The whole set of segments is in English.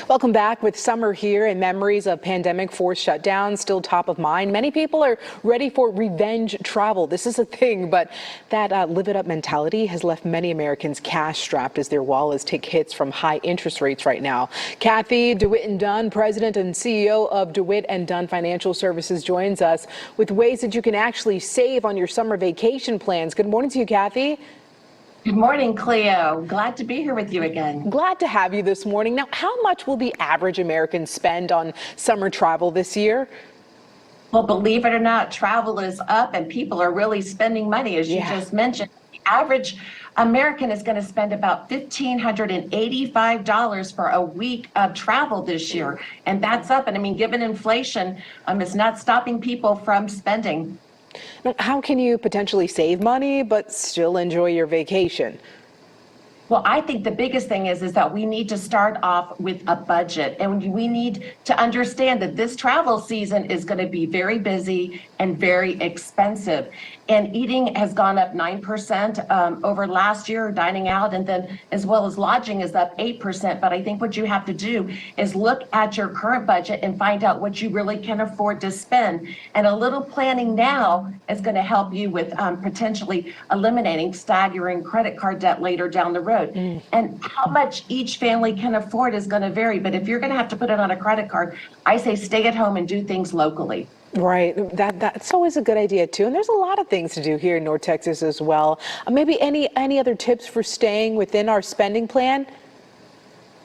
Welcome back. With summer here and memories of pandemic-forced shutdowns still top of mind, many people are ready for revenge travel. This is a thing, but that live-it-up mentality has left many Americans cash-strapped as their wallets take hits from high interest rates right now. Cathy DeWitt Dunn, President and CEO of DeWitt & Dunn Financial Services, joins us with ways that you can actually save on your summer vacation plans. Good morning to you, Cathy. Good morning, Cleo. Glad to be here with you again. Glad to have you this morning. Now, how much will the average American spend on summer travel this year? Well, believe it or not, travel is up and people are really spending money, as you just mentioned. The average American is going to spend about $1,585 for a week of travel this year. And that's up. And I mean, given inflation, it's not stopping people from spending. Now, how can you potentially save money but still enjoy your vacation? Well, I think the biggest thing is that we need to start off with a budget, and we need to understand that this travel season is going to be very busy and very expensive. And eating has gone up 9% over last year, dining out, and then as well as lodging is up 8%. But I think what you have to do is look at your current budget and find out what you really can afford to spend. And a little planning now is going to help you with potentially eliminating staggering credit card debt later down the road. And how much each family can afford is going to vary. But if you're going to have to put it on a credit card, I say stay at home and do things locally. Right. That's always a good idea, too. And there's a lot of things to do here in North Texas as well. Maybe any other tips for staying within our spending plan?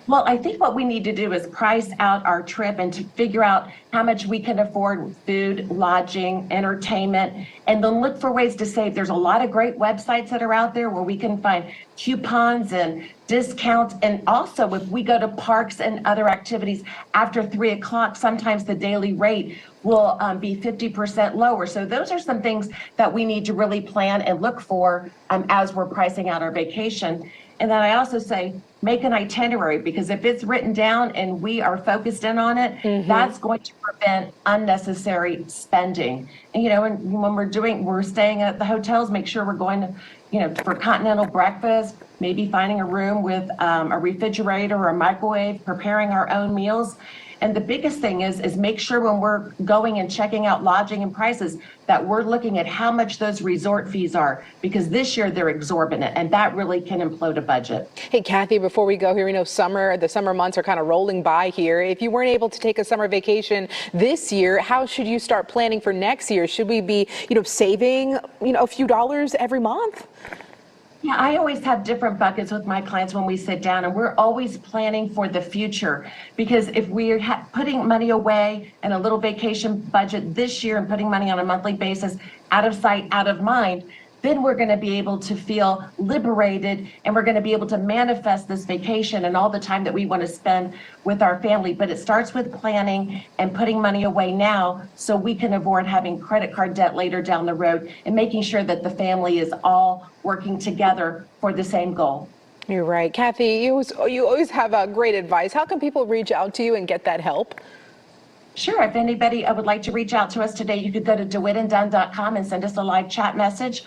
Well, I think what we need to do is price out our trip and to figure out how much we can afford food, lodging, entertainment, and then look for ways to save. There's a lot of great websites that are out there where we can find coupons and discounts. And also, if we go to parks and other activities after 3 o'clock, sometimes the daily rate will be 50% lower. So those are some things that we need to really plan and look for as we're pricing out our vacation. And then I also say, make an itinerary, because if it's written down and we are focused in on it, that's going to prevent unnecessary spending. And, and when we're staying at the hotels, make sure we're going to, for continental breakfast, maybe finding a room with a refrigerator or a microwave, preparing our own meals. And the biggest thing is make sure when we're going and checking out lodging and prices that we're looking at how much those resort fees are, because this year they're exorbitant and that really can implode a budget. Hey, Cathy, before we go here, the summer months are kind of rolling by here. If you weren't able to take a summer vacation this year, how should you start planning for next year? Should we be, saving, a few dollars every month? Yeah, I always have different buckets with my clients when we sit down, and we're always planning for the future. Because if we're putting money away in a little vacation budget this year and putting money on a monthly basis, out of sight, out of mind, then we're going to be able to feel liberated, and we're going to be able to manifest this vacation and all the time that we want to spend with our family. But it starts with planning and putting money away now so we can avoid having credit card debt later down the road, and making sure that the family is all working together for the same goal. You're right. Cathy, you always have great advice. How can people reach out to you and get that help? Sure. If anybody would like to reach out to us today, you could go to dewittandunn.com and send us a live chat message,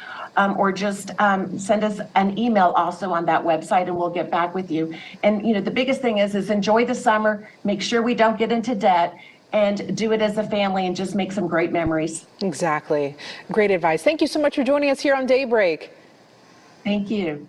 or just send us an email also on that website, and we'll get back with you. And, the biggest thing is enjoy the summer, make sure we don't get into debt, and do it as a family and just make some great memories. Exactly. Great advice. Thank you so much for joining us here on Daybreak. Thank you.